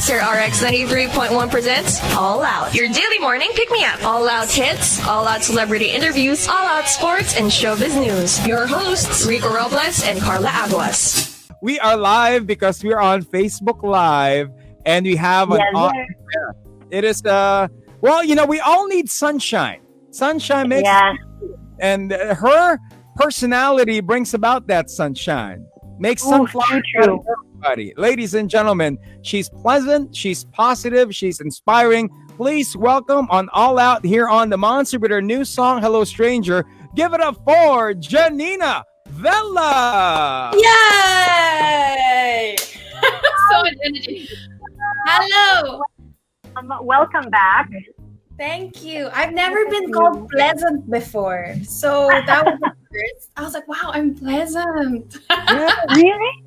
Monster RX93.1 presents All Out, your daily morning pick-me-up. All out hits, all out celebrity interviews, all out sports and showbiz news. Your hosts, Rico Robles and Carla Aguas. We are live because we are on Facebook Live and we have an It is we all need sunshine. Sunshine makes and her personality brings about that sunshine. Makes sunflower true. Everybody. Ladies and gentlemen, she's pleasant, she's positive, she's inspiring. Please welcome on All Out here on the Monster with her new song, Hello Stranger. Give it up for Janina Vela. Yay! So much energy. Hello. Welcome back. Thank you. I've never been called pleasant before. So that was the first. I was like, wow, I'm pleasant. Yeah, really?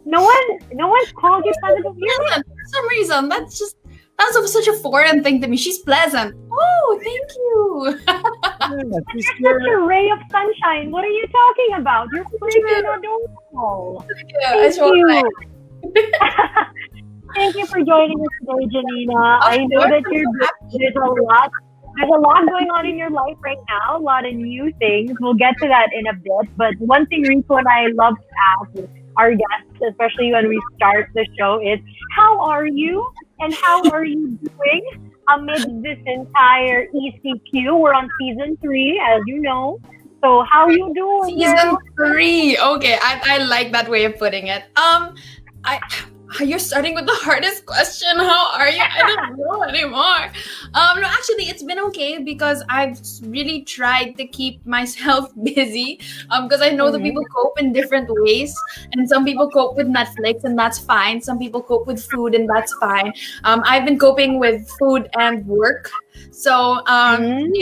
No one's called you pleasant. For some reason, that's such a foreign thing to me. She's pleasant. Oh, thank you. You're such a ray of sunshine. What are you talking about? You're freaking adorable. Thank you. Thank you for joining us today, Janina. I know that there's a lot going on in your life right now, a lot of new things. We'll get to that in a bit. But one thing Rico and I love to ask our guests, especially when we start the show, is how are you and how are you doing amid this entire ECQ? We're on season 3, as you know. So how are you doing? Season 3. Okay, I like that way of putting it. You're starting with the hardest question. How are you? I don't know anymore. No, actually, it's been okay because I've really tried to keep myself busy. Because I know that people cope in different ways, and some people cope with Netflix, and that's fine. Some people cope with food, and that's fine. I've been coping with food and work. So, going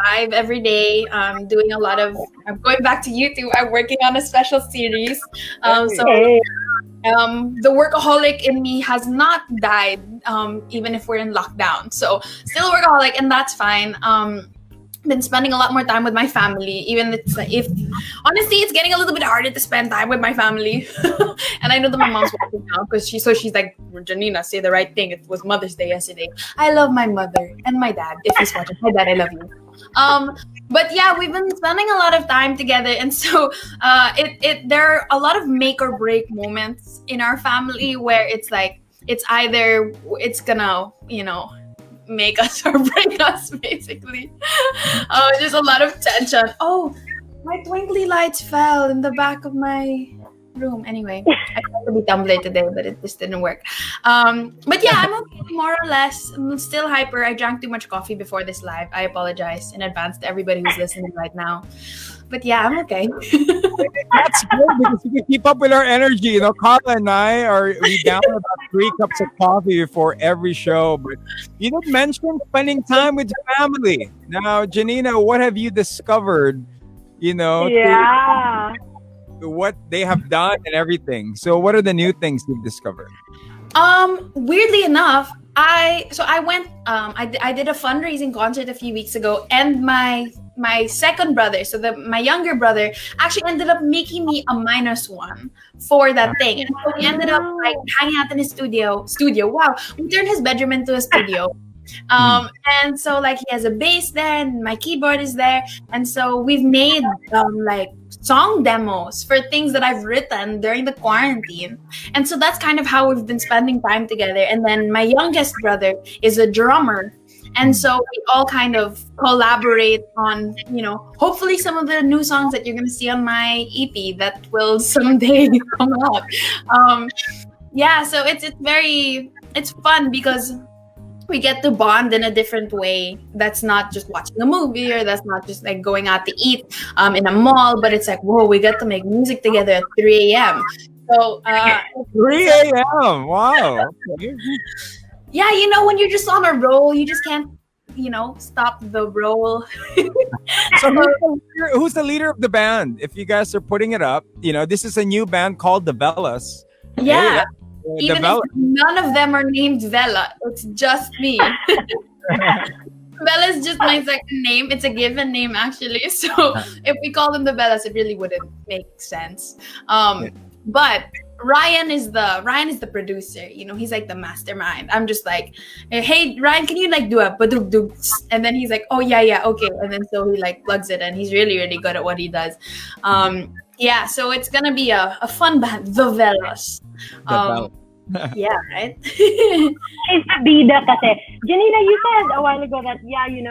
live every day, doing a lot of. I'm going back to YouTube. I'm working on a special series. The workaholic in me has not died, even if we're in lockdown. So still a workaholic, and that's fine. Been spending a lot more time with my family, even if honestly it's getting a little bit harder to spend time with my family. And I know that my mom's watching now because she's like, Janina, say the right thing. It was Mother's Day yesterday. I love my mother and my dad. If he's watching, my dad, I love you. But yeah, we've been spending a lot of time together, and so there are a lot of make or break moments in our family where it's like it's either it's gonna make us or break us, basically. Just a lot of tension. Oh, my twinkly lights fell in the back of my room. Anyway, I tried to be Tumblr today, but it just didn't work. But yeah, I'm okay, more or less. I'm still hyper. I drank too much coffee before this live. I apologize in advance to everybody who's listening right now. But yeah, I'm okay. That's good because we can keep up with our energy. Carla and we down about 3 cups of coffee before every show. But you did mention spending time with your family. Now, Janina, what have you discovered? What they have done and everything. So what are the new things you've discovered? Weirdly enough, I went I did a fundraising concert a few weeks ago, and my second brother, my younger brother, actually ended up making me a -1 for that thing. And so we ended up hanging out in his studio. Wow, we turned his bedroom into a studio. And so he has a bass there and my keyboard is there, and so we've made song demos for things that I've written during the quarantine, and so that's kind of how we've been spending time together. And then my youngest brother is a drummer, and so we all kind of collaborate on hopefully some of the new songs that you're going to see on my EP that will someday come out. So it's fun because we get to bond in a different way. That's not just watching a movie, or that's not just going out to eat in a mall, but it's whoa, we get to make music together at 3 a.m. So 3 a.m. Wow. Yeah, when you're just on a roll, you just can't stop the roll. So who's the leader of the band? If you guys are putting it up, this is a new band called the Velos. Yeah. Even if none of them are named Vela, it's just me. Vela is just my second name. It's a given name, actually. So if we call them the Velas, it really wouldn't make sense. But Ryan is the producer. He's like the mastermind. I'm just like, hey Ryan, can you like do a badug, and then he's like, oh yeah, okay, and then so he like plugs it, and he's really really good at what he does. Yeah, so it's gonna be a fun band, the Velos. Yeah, right. It's the bida kasi. Janina, you said a while ago that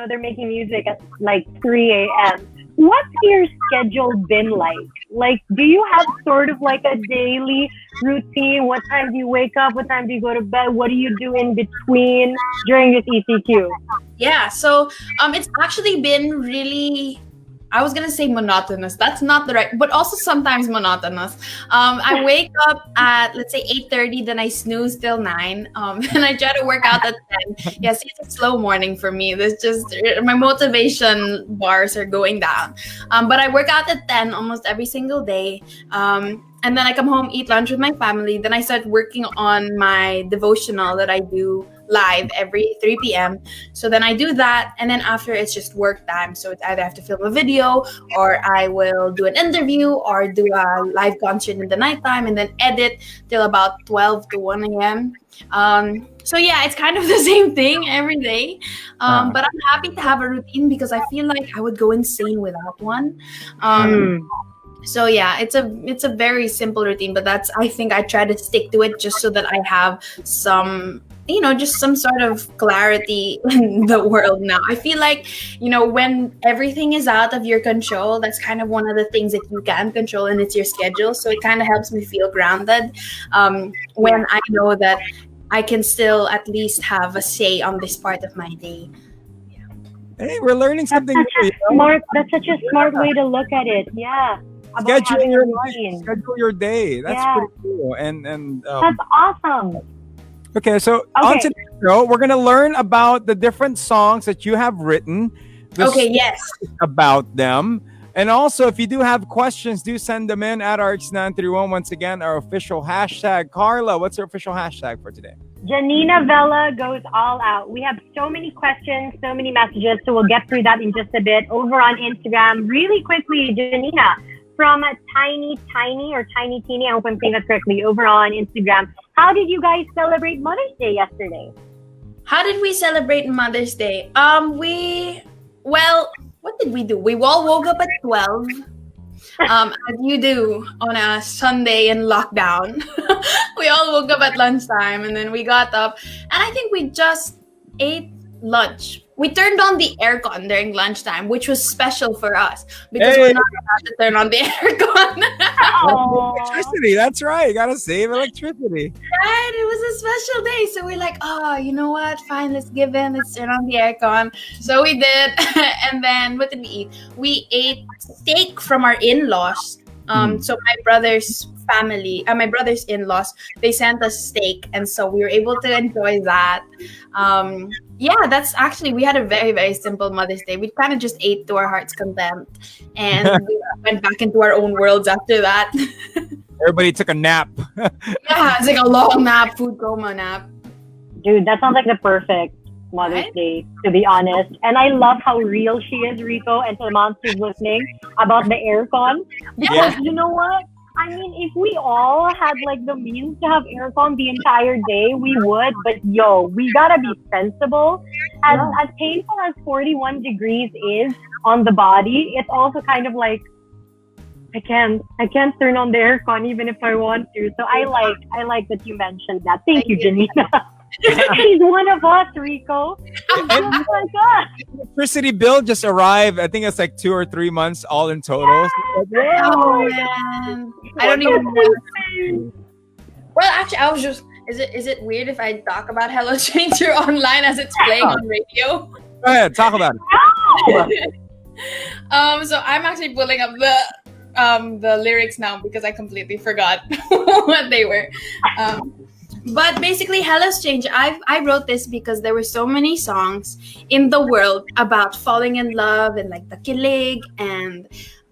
they're making music at like 3 a.m. What's your schedule been like? Like, do you have sort of like a daily routine? What time do you wake up? What time do you go to bed? What do you do in between during this ECQ? Yeah, so it's actually been really, I was gonna say monotonous. That's not the right, but also sometimes monotonous. I wake up at, let's say, 8:30, then I snooze till 9. And I try to work out at 10. Yeah, see, it's a slow morning for me. There's just, my motivation bars are going down. But I work out at 10 almost every single day. And then I come home, eat lunch with my family. Then I start working on my devotional that I do live every 3 p.m. So then I do that, and then after it's just work time. So it's either I have to film a video, or I will do an interview, or do a live concert in the nighttime, and then edit till about 12 to 1 a.m. So yeah, it's kind of the same thing every day. But I'm happy to have a routine because I feel like I would go insane without one. So yeah, it's a very simple routine, but I think I try to stick to it just so that I have some, just some sort of clarity in the world now. I feel like, when everything is out of your control, that's kind of one of the things that you can control, and it's your schedule. So it kind of helps me feel grounded when I know that I can still at least have a say on this part of my day. Hey, we're learning something new. That's such a smart way to look at it. Yeah. Schedule your life, schedule your day. That's pretty cool. And that's awesome. Okay, so on today's show, we're gonna learn about the different songs that you have written. Yes. About them. And also, if you do have questions, do send them in at RX931. Once again, our official hashtag. Carla, what's our official hashtag for today? Janina Vela goes all out. We have so many questions, so many messages, so we'll get through that in just a bit. Over on Instagram, really quickly, Janina, from Tiny or Tiny Teeny, I hope I'm saying that correctly, over on Instagram. How did you guys celebrate Mother's Day yesterday? How did we celebrate Mother's Day? What did we do? We all woke up at 12, as you do on a Sunday in lockdown. We all woke up at lunchtime, and then we got up, and I think we just ate lunch. We turned on the aircon during lunchtime, which was special for us because we're not allowed to turn on the aircon. Electricity, that's right. You gotta save electricity. Right, it was a special day. So we're like, you know what? Fine, let's give in. Let's turn on the aircon. So we did. And then what did we eat? We ate steak from our in-laws. So my brother's family, my brother's in-laws, they sent us steak, and so we were able to enjoy that. That's actually, we had a very, very simple Mother's Day. We kind of just ate to our heart's content, and we went back into our own worlds after that. Everybody took a nap. Yeah, it's like a long nap, food coma nap. Dude, that sounds like the perfect Mother's Day, to be honest. And I love how real she is, Rico, and to the moms who's listening about the aircon. Because you know what? I mean, if we all had like the means to have aircon the entire day, we would. But we gotta be sensible. As painful as 41 degrees is on the body, it's also kind of like, I can't turn on the aircon even if I want to. So I like that you mentioned that. Thank you, Janina. She's one of us, Rico. Oh my God. Electricity bill just arrived. I think it's like 2 or 3 months all in total. Yeah. Oh man, I don't even know. Well, actually, I was just. Is it weird if I talk about Hello Stranger online as it's playing on radio? Go ahead, talk about it. So I'm actually pulling up the lyrics now because I completely forgot what they were. But basically, Hello Stranger, I wrote this because there were so many songs in the world about falling in love and like the kilig and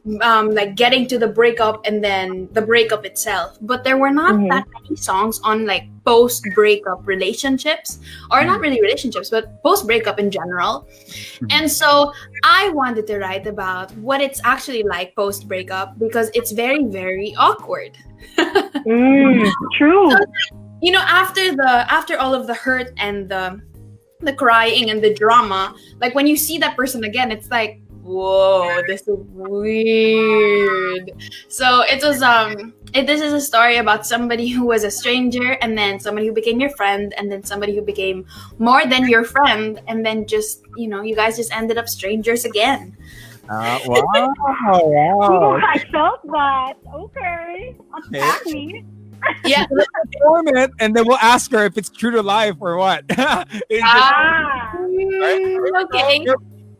like getting to the breakup and then the breakup itself. But there were not that many songs on like post breakup relationships, or not really relationships, but post breakup in general. And so I wanted to write about what it's actually like post breakup, because it's very, very awkward. True. So, you know, after all of the hurt and the crying and the drama, like when you see that person again, it's like, whoa, this is weird. So it was this is a story about somebody who was a stranger, and then somebody who became your friend, and then somebody who became more than your friend, and then just, you know, you guys just ended up strangers again. Wow. Oh, I felt that. Okay. Unpack me. Yeah. Perform it, and then we'll ask her if it's true to life or what. Okay.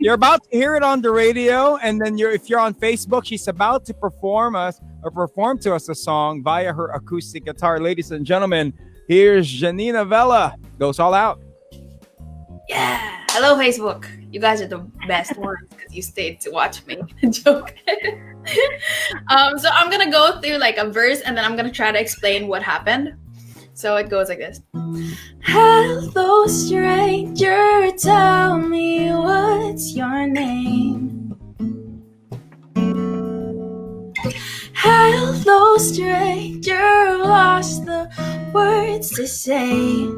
You're about to hear it on the radio, and then if you're on Facebook, she's about to perform to us a song via her acoustic guitar. Ladies and gentlemen, here's Janina Vela. Goes All Out. Yeah. Hello, Facebook. You guys are the best ones because you stayed to watch me. Joke. So I'm gonna go through like a verse, and then I'm gonna try to explain what happened. So it goes like this. Hello, stranger, tell me what's your name. Hello, stranger, lost the words to say.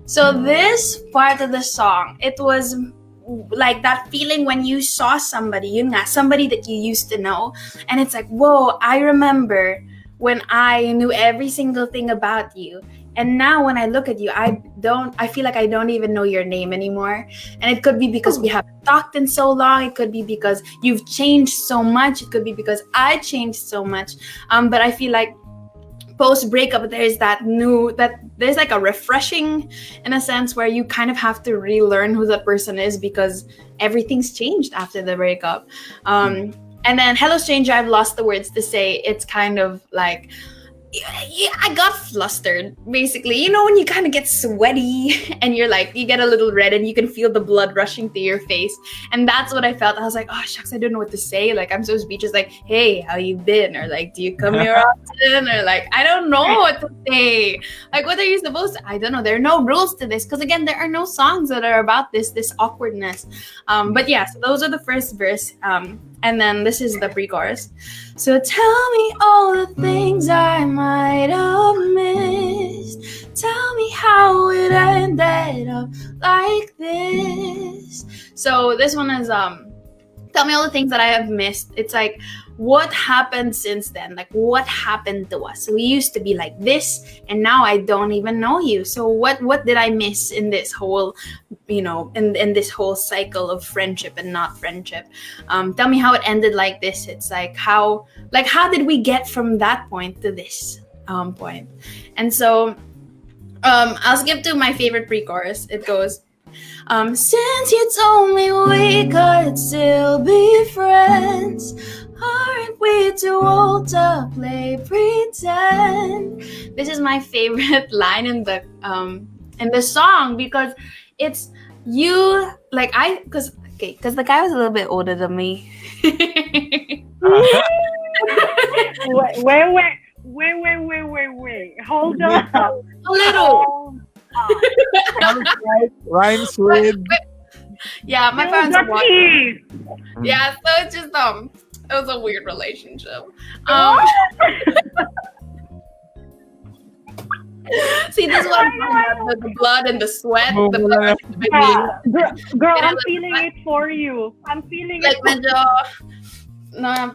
So this part of the song, it was like that feeling when you saw somebody, somebody that you used to know, and it's like, whoa, I remember when I knew every single thing about you, and now when I look at you, I feel like I don't even know your name anymore. And it could be because we haven't talked in so long. It could be because you've changed so much. It could be because I changed so much. But I feel like post breakup, there's there's like a refreshing in a sense where you kind of have to relearn who that person is, because everything's changed after the breakup. And then Hello Stranger, I've lost the words to say. It's kind of like, yeah, I got flustered, basically. You know, when you kind of get sweaty and you're like, you get a little red and you can feel the blood rushing through your face. And that's what I felt. I was like, oh, shucks, I don't know what to say. Like, I'm so speechless. Like, hey, how you been? Or like, do you come here often? Or like, I don't know what to say. Like, what are you supposed to? I don't know. There are no rules to this. Because again, there are no songs that are about this awkwardness. But yeah, so those are the first verse. And then this is the pre-chorus. So tell me all the things I might have missed. Tell me how it ended up like this. So this one is tell me all the things that I have missed. It's like, what happened since then? Like, what happened to us? We used to be like this, and now I don't even know you. So what did I miss in this whole, in this whole cycle of friendship and not friendship? Tell me how it ended like this. It's like, how did we get from that point to this point? And so I'll skip to my favorite pre-chorus. It goes, since you told me we could still be friends, aren't we too old to play pretend? This is my favorite line in the song, because it's you, like, because the guy was a little bit older than me. Wait. Hold on. A little. Rhymes with. Yeah, my parents are watching. Yeah, so it's just it was a weird relationship. See, this is what I'm talking about, the blood and the sweat. The blood Girl, I'm feeling it for you. I'm feeling like, it. Medyo,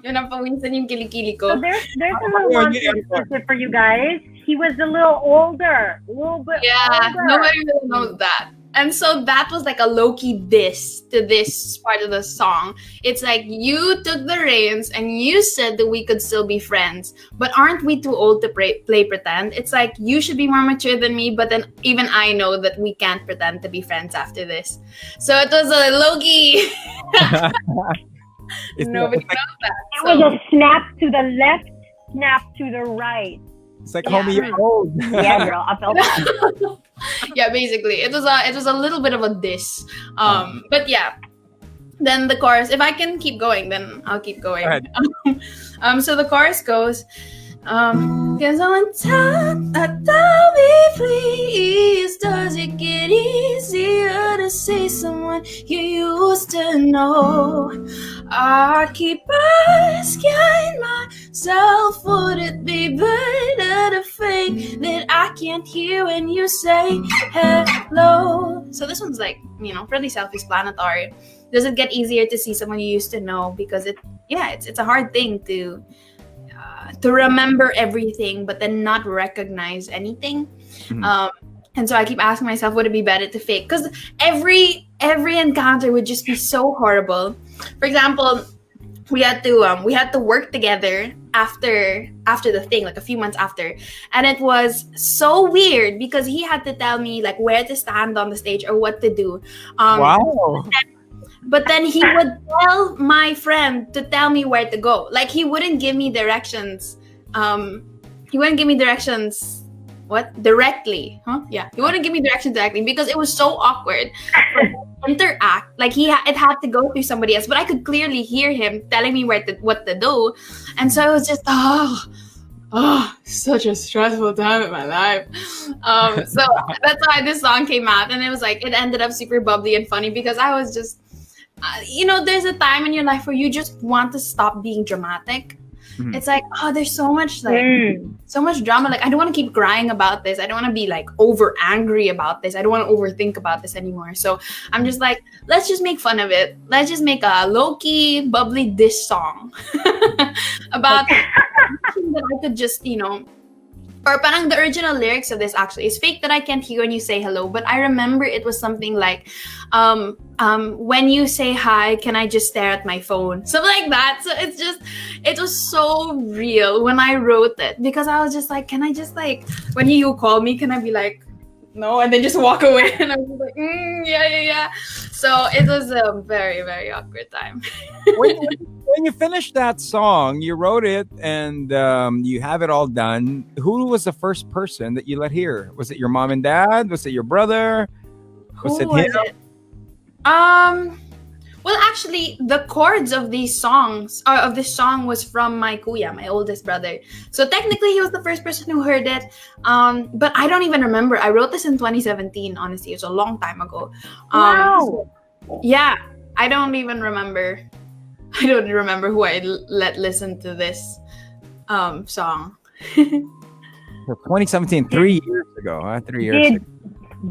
yun ang pawisan yung kilikili ko. So there's a one exclusive for you guys. He was a little older. A little bit older. Nobody really knows that. And so that was like a low-key diss to this part of the song. It's like, you took the reins and you said that we could still be friends, but aren't we too old to play pretend? It's like, you should be more mature than me, but then even I know that we can't pretend to be friends after this. So it was a low-key. Nobody knows that. It was a snap to the left, snap to the right. It's like, homie, you're old. Yeah, girl, I felt that. Yeah, basically, it was a little bit of a diss. But yeah, then the chorus, if I can keep going, then I'll keep going. Go ahead. So the chorus goes, cause on time, tell me please, does it get easier to see someone you used to know? I keep asking myself, would it be better to fake that I can't hear when you say hello? So this one's like, pretty self-explanatory. Does it get easier to see someone you used to know? Because it's a hard thing to remember everything, but then not recognize anything. Mhm. And so I keep asking myself, would it be better to fake? Because every encounter would just be so horrible. For example, we had to work together after the thing, like a few months after, and it was so weird because he had to tell me like where to stand on the stage or what to do. Wow. But then he would tell my friend to tell me where to go. Like he wouldn't give me directions. Directly? Huh? Yeah. He wouldn't give me directions directly because it was so awkward for him to interact. Like it had to go through somebody else. But I could clearly hear him telling me what to do. And so it was just, such a stressful time in my life. So that's why this song came out. And it was like, it ended up super bubbly and funny because I was just, there's a time in your life where you just want to stop being dramatic. Mm-hmm. It's like, there's so much so much drama. Like, I don't want to keep crying about this. I don't want to be like over angry about this. I don't want to overthink about this anymore. So I'm just like, let's just make fun of it. Let's just make a low-key, bubbly dish song about that I could just, or parang the original lyrics of this actually is fake that I can't hear when you say hello. But I remember it was something like, when you say hi, can I just stare at my phone? Something like that. So it was so real when I wrote it because I was just like, can I just like, when you call me, can I be like, no, and then just walk away? And I was like, yeah. So it was a very, very awkward time. When you finished that song, you wrote it and you have it all done. Who was the first person that you let hear? Was it your mom and dad? Was it your brother? Was it him? Well, actually, the chords of these songs, of this song, was from my kuya, my oldest brother. So technically, he was the first person who heard it. But I don't even remember. I wrote this in 2017. Honestly, it was a long time ago. Wow. Yeah, I don't even remember. I don't remember who I let listen to this song. 2017, 3 years ago. 3 years ago.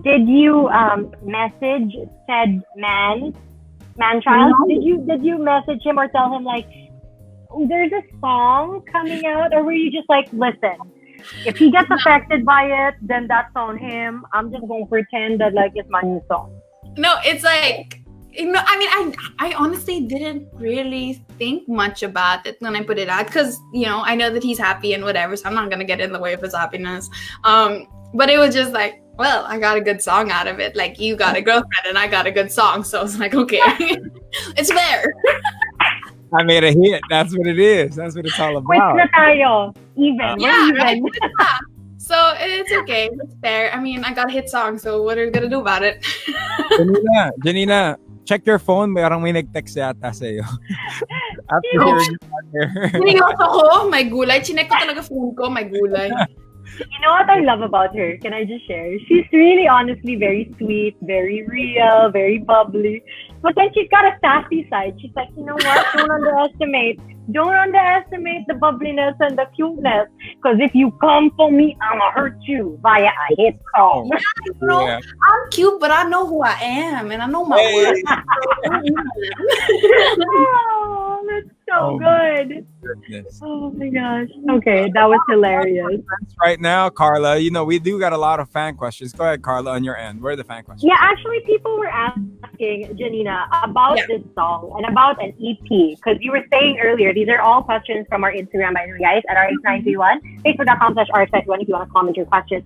Did you message said man child? No. Did you message him or tell him like, there's a song coming out? Or were you just like, listen, if he gets affected by it, then that's on him. I'm just going to pretend that like it's my new song. No, it's like, I honestly didn't really think much about it when I put it out because, I know that he's happy and whatever, so I'm not going to get in the way of his happiness. But it was just like, well, I got a good song out of it. Like, you got a girlfriend and I got a good song. So it's like, okay, it's fair. I made a hit. That's what it is. That's what it's all about. Quick na tayo. Even. Yeah, even. Right? So it's okay. It's fair. I mean, I got a hit song, so what are you gonna do about it? Janina, check your phone. Parang may nag-text yata sa'yo. After hearing you. Sinigos ako, may gulay. Chinek ko talaga phone ko, may gulay. You know what I love about her? Can I just share? She's really honestly very sweet, very real, very bubbly. But then she's got a sassy side. She's like, you know what? Don't underestimate the bubbliness and the cuteness. Because if you come for me, I'ma hurt you via a hit song. Yeah. I'm cute, but I know who I am, and I know my worth. Oh, that's so good. Goodness. Oh my gosh. Okay, that was hilarious. Right now, Carla, we do got a lot of fan questions. Go ahead, Carla, on your end. Where are the fan questions? Yeah, actually, people were asking Janina about this song and about an EP because you were saying earlier, these are all questions from our Instagram, by the way, guys, at RX931, facebook.com/RX91 if you want to comment your questions.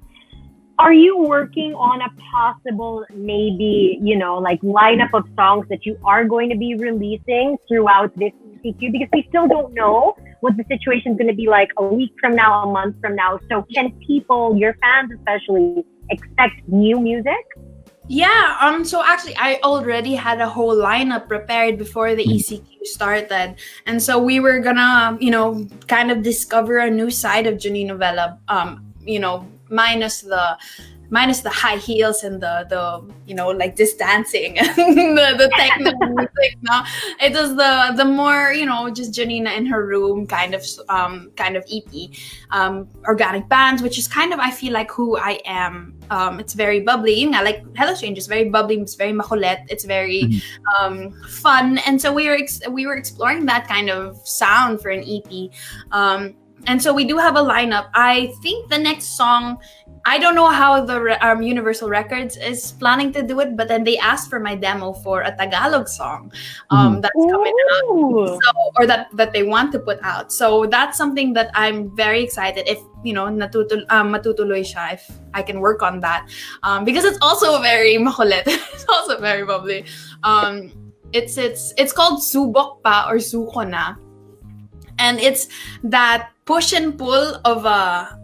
Are you working on a possible, maybe, like lineup of songs that you are going to be releasing throughout this EPQ? Because we still don't know what the situation is going to be like a week from now, a month from now. So can people, your fans especially, expect new music? Yeah, so actually I already had a whole lineup prepared before the ECQ started. And so we were gonna, kind of discover a new side of Janina Vela, minus the high heels and the like this dancing and the techno music. No, it was the more just Janina in her room kind of EP, organic bands, which is kind of, I feel like, who I am. It's very bubbly, like Hello Strange is very bubbly, it's very makulit, it's very fun, and so we were exploring that kind of sound for an EP. And so we do have a lineup. I think the next song, I don't know how the Universal Records is planning to do it, but then they asked for my demo for a Tagalog song that's coming out, or that they want to put out. So that's something that I'm very excited if matutuloy siya, if I can work on that, because it's also very makulit. It's also very bubbly. It's called Subok Pa or Suko Na, and it's that push and pull of a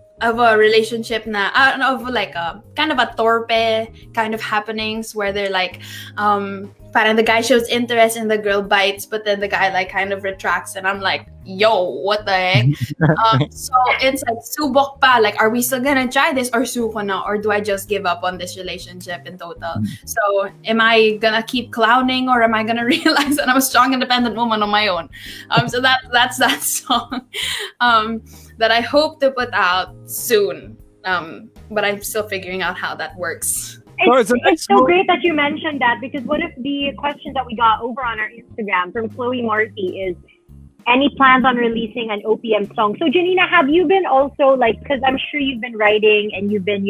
relationship na of like a kind of a torpe kind of happenings where they're like parang the guy shows interest and the girl bites, but then the guy like kind of retracts, and I'm like, yo, what the heck? So it's like subok pa, like, are we still gonna try this, or suko na, or do I just give up on this relationship in total? So am I gonna keep clowning, or am I gonna realize that I'm a strong independent woman on my own? So that's that song that I hope to put out soon, but I'm still figuring out how that works. It's so great that you mentioned that, because one of the questions that we got over on our Instagram from Chloe Morty is, any plans on releasing an OPM song? So Janina, have you been also like, because I'm sure you've been writing and you've been,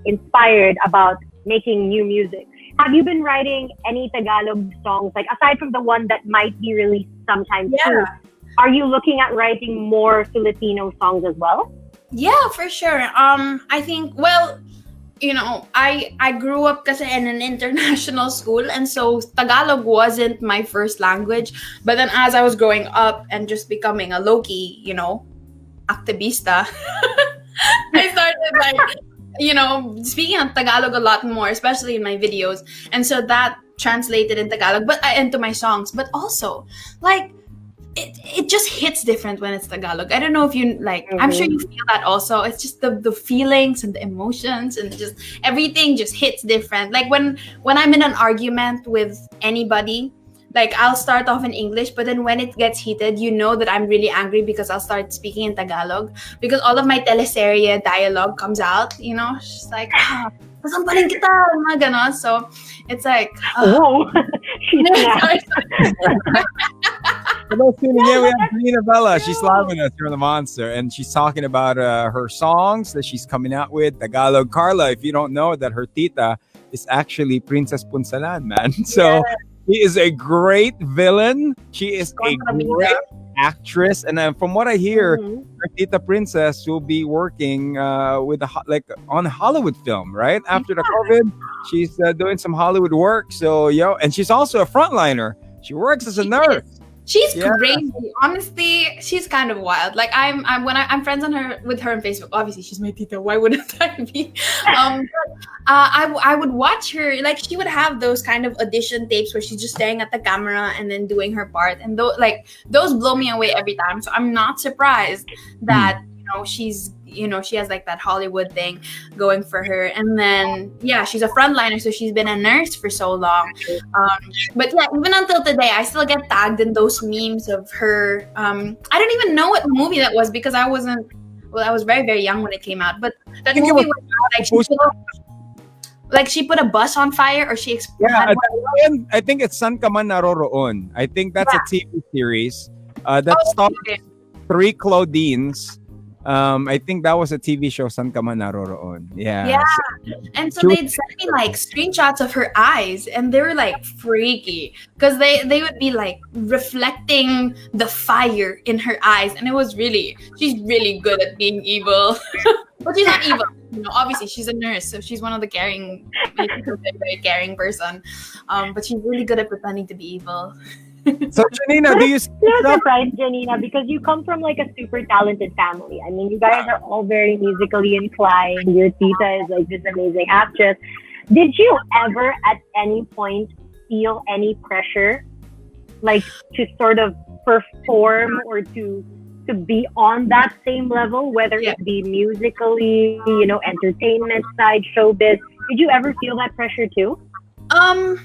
inspired about making new music. Have you been writing any Tagalog songs, like aside from the one that might be released sometime soon? Are you looking at writing more Filipino songs as well? Yeah, for sure. I think, well, I grew up kasi in an international school, and so Tagalog wasn't my first language. But then as I was growing up and just becoming a low-key, activista, I started like, speaking of Tagalog a lot more, especially in my videos. And so that translated in Tagalog, but into my songs. But also, like, it just hits different when it's Tagalog. I don't know if you like, I'm sure you feel that also. It's just the feelings and the emotions and just everything just hits different. Like when I'm in an argument with anybody, like I'll start off in English, but then when it gets heated, that I'm really angry because I'll start speaking in Tagalog, because all of my teleserye dialogue comes out, it's just like, pasampaling kita, mga ganon. So it's like, Yeah, we have Janina Vela. She's live with us here on the Monster, and she's talking about her songs that she's coming out with, Tagalog. Carla, if you don't know, that her tita is actually Princess Punsalan, man. So she is a great villain. She is a great actress, and from what I hear, her tita Princess will be working with on a Hollywood film, right? After the COVID, she's doing some Hollywood work. So and she's also a frontliner. She works as a nurse. She's crazy. Honestly, she's kind of wild. Like I'm friends with her on Facebook. Obviously, she's my tita. Why wouldn't I be? I would watch her. Like she would have those kind of audition tapes where she's just staring at the camera and then doing her part. And those blow me away every time. So I'm not surprised that she's she has like that Hollywood thing going for her. And then she's a frontliner, so she's been a nurse for so long. But even until today, I still get tagged in those memes of her. I don't even know what movie that was, because I was very, very young when it came out. But that movie was like she put a bus on fire, or she exploded. I think it's San Ka Man Naroroon. I think that's a TV series that stars 3 Claudines. I think that was a TV show, San Ka Man Naroroon. Yeah. And so they'd send me like screenshots of her eyes, and they were like freaky, because they would be like reflecting the fire in her eyes, and she's really good at being evil. But she's not evil. Obviously she's a nurse, so she's one of the very, very caring person. But she's really good at pretending to be evil. So Janina, do you see yourself? Surprised, Janina, because you come from like a super talented family. I mean, you guys are all very musically inclined. Your tita is like this amazing actress. Did you ever at any point feel any pressure, like to sort of perform or to be on that same level, whether Yeah. it be musically, entertainment side, showbiz? Did you ever feel that pressure too? Um,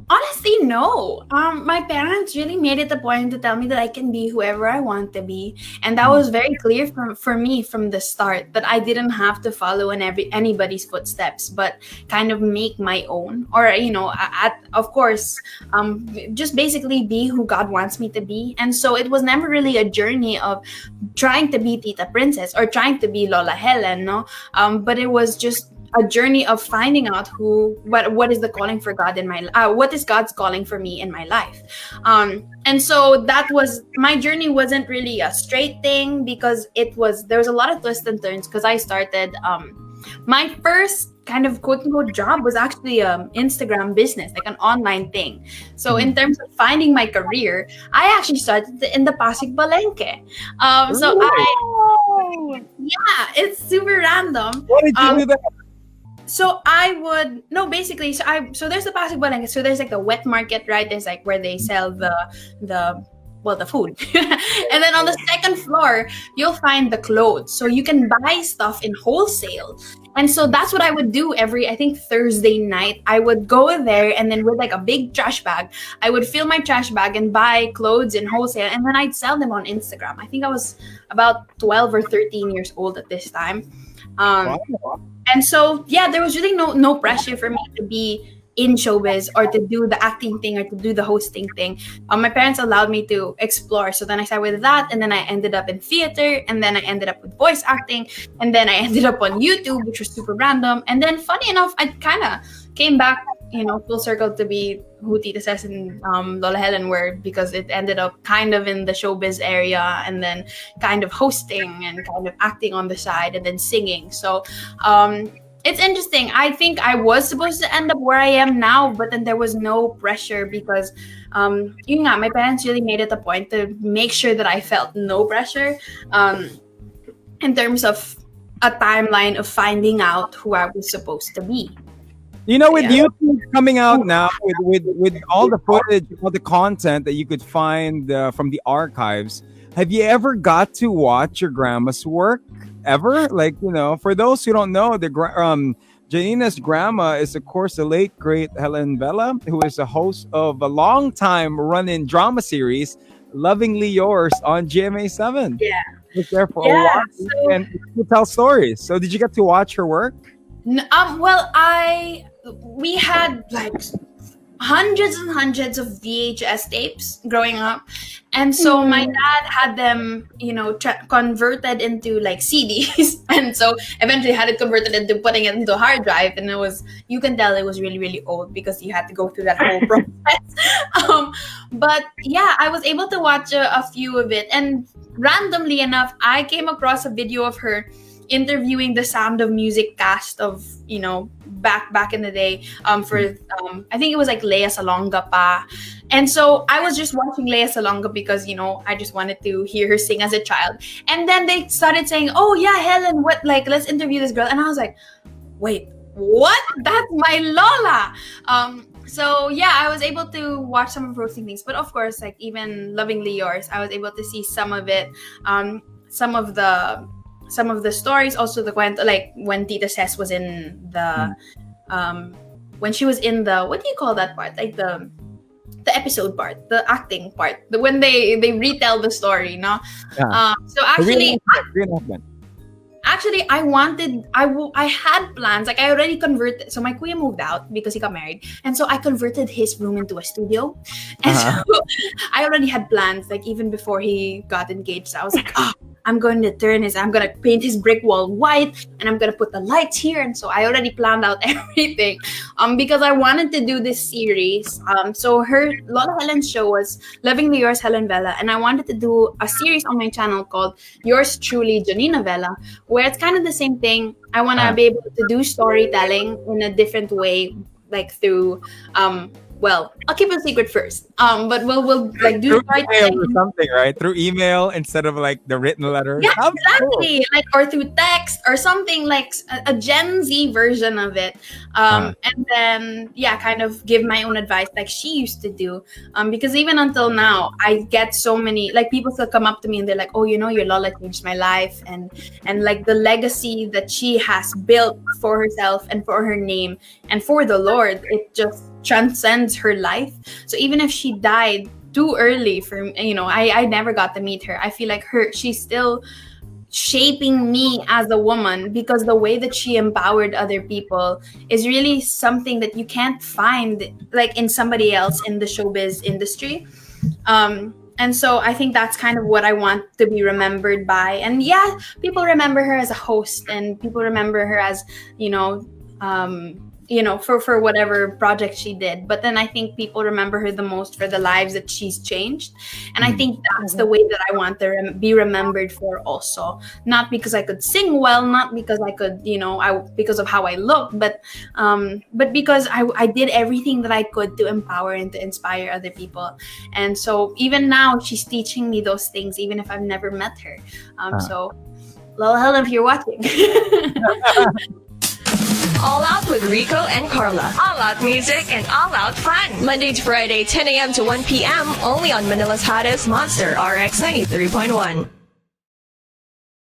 Honestly, no. My parents really made it a point to tell me that I can be whoever I want to be, and that was very clear for me from the start. That I didn't have to follow in anybody's footsteps, but kind of make my own, or of course, just basically be who God wants me to be. And so it was never really a journey of trying to be Tita Princess or trying to be Lola Helen, no. But it was just a journey of finding out what is the calling for God in my what is God's calling for me in my life. And so that was my journey. Wasn't really a straight thing because there was a lot of twists and turns, because I started my first kind of quote unquote job was actually Instagram business, like an online thing. So in terms of finding my career, I actually started in the Pasig Palenque. Yeah, it's super random. What did you do there? So so there's the Pasig Palenque. So there's like the wet market, right? There's like where they sell the food. And then on the second floor, you'll find the clothes. So you can buy stuff in wholesale. And so that's what I would do I think Thursday night. I would go there, and then with like a big trash bag, I would fill my trash bag and buy clothes in wholesale. And then I'd sell them on Instagram. I think I was about 12 or 13 years old at this time. Wow. And so, yeah, there was really no pressure for me to be in showbiz or to do the acting thing or to do the hosting thing. My parents allowed me to explore. So then I started with that, and then I ended up in theater, and then I ended up with voice acting, and then I ended up on YouTube, which was super random. And then funny enough, I kind of came back, full circle to be who Tita says and Lola Helen were, because it ended up kind of in the showbiz area, and then kind of hosting and kind of acting on the side, and then singing. So it's interesting. I think I was supposed to end up where I am now, but then there was no pressure because my parents really made it a point to make sure that I felt no pressure in terms of a timeline of finding out who I was supposed to be. With YouTube coming out now, with all the footage, all the content that you could find from the archives, have you ever got to watch your grandma's work? Ever? Like, for those who don't know, Janina's grandma is, of course, the late, great Helen Vela, who is the host of a long-time run-in drama series, Lovingly Yours, on GMA7. Yeah. Was there for a while, and you tell stories. So did you get to watch her work? Well, we had like hundreds and hundreds of VHS tapes growing up, and so my dad had them converted into like CDs, and so eventually had it converted into putting it into a hard drive, and you can tell it was really, really old because you had to go through that whole process. But yeah, I was able to watch a few of it, and randomly enough, I came across a video of her interviewing the Sound of Music cast of back in the day for I think it was like Lea Salonga pa. And so I was just watching Lea Salonga because I just wanted to hear her sing as a child. And then they started saying, "Oh yeah, Helen, let's interview this girl." And I was like, "Wait, what? That's my Lola." So yeah, I was able to watch some of roasting things, but of course, like even Lovingly Yours, I was able to see some of it, some of the stories, also the cuento, like when Tita Ses was in the when she was in the, what do you call that part, like the episode part, the acting part, when they retell the story, no? So actually I had plans, like I already converted, so my kuya moved out because he got married, and so I converted his room into a studio, and so I already had plans, like even before he got engaged. So I was like, I'm going to paint his brick wall white, and I'm going to put the lights here. And so I already planned out everything because I wanted to do this series. So her Lola Helen's show was Lovingly Yours, Helen Vela. And I wanted to do a series on my channel called Yours Truly, Janina Vela, where it's kind of the same thing. I want to be able to do storytelling in a different way, like through well, I'll keep it a secret first. But we'll like do through the right email thing. or something, right? Through email instead of like the written letter. Yeah, That'd be cool. exactly. Like, or through text or something like a Gen Z version of it. And then, yeah, kind of give my own advice like she used to do. Because even until now, I get so many, like, people still come up to me and they're like, oh, you know, your Lola changed my life. And like the legacy that she has built for herself and for her name and for the Lord, it just transcends her life. So even if she died too early for, you know, I never got to meet her. I feel like she's still shaping me as a woman, because the way that she empowered other people is really something that you can't find like in somebody else in the showbiz industry. And so I think that's kind of what I want to be remembered by. And yeah, people remember her as a host, and people remember her as, for whatever project she did. But then I think people remember her the most for the lives that she's changed. And I think that's the way that I want to be remembered for also. Not because I could sing well, not because I could, because of how I look, but because I did everything that I could to empower and to inspire other people. And so even now she's teaching me those things, even if I've never met her. So, Lola Helen, if you're watching. All Out with Rico and Carla. All Out music and all out fun. Monday to Friday, 10 a.m. to 1 p.m. only on Manila's hottest Monster RX93.1.